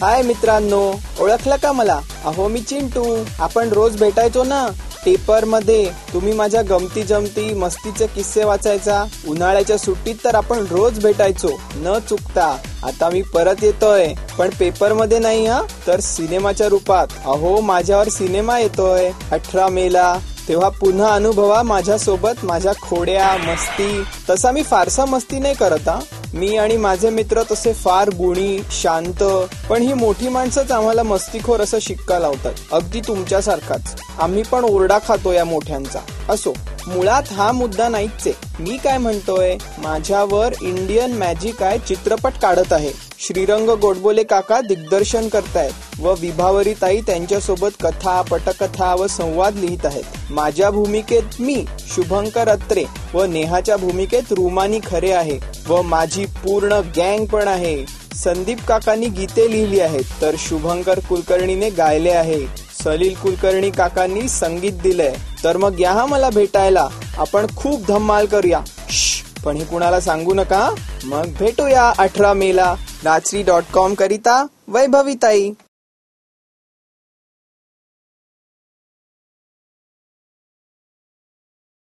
हाय मित्रांनो, ओळखलं का मला? अहो मी चिंटू. आपण रोज भेटायचो ना पेपर मध्ये. तुम्ही माझ्या गमती जमती मस्तीचे किस्से वाचायचा. उन्हाळ्याच्या सुट्टीत तर आपण रोज भेटायचो न चुकता. आता मी परत येतोय, पण पेपर मध्ये नाही हा, तर सिनेमाच्या रूपात. अहो माझ्यावर सिनेमा येतोय 18 मेला. तेव्हा पुन्हा अनुभवा माझ्या सोबत माझ्या खोड्या मस्ती. तसा मी फारसा मस्ती नाही करत हा. मी आणि माझे मित्र तसे फार गुणी शांत, पण ही मोठी माणसंच आम्हाला मस्तीखोर असं शिक्का लावतात. अगदी तुमच्यासारखाच आम्ही पण ओरडा खातो या मोठ्यांचा. असो, मुळात हा मुद्दा नाहीच आहे. मी काय म्हणतोय, माझ्यावर इंडियन मॅजिक आय चित्रपट काढत आहे. श्रीरंग गोडबोले काका दिग्दर्शन करतायत व विभावरी ताई त्यांच्यासोबत कथा पटकथा व संवाद लिहित आहेत. माझ्या भूमिकेत मी शुभंकर अत्रे व नेहाच्या भूमिकेत रुमानी खरे आहे व माझी पूर्ण गँग पण आहे. संदीप काकांनी गीते लिहिली आहेत, तर शुभंकर कुलकर्णीने गायले आहे. सलील कुलकर्णी काकांनी संगीत दिलंय. तर मग या मला भेटायला, आपण खूप धम्माल करूया. पण हे कुणाला सांगू नका. मग भेटूया 18 मेला. राजश्री.com करिता वैभवी ताई.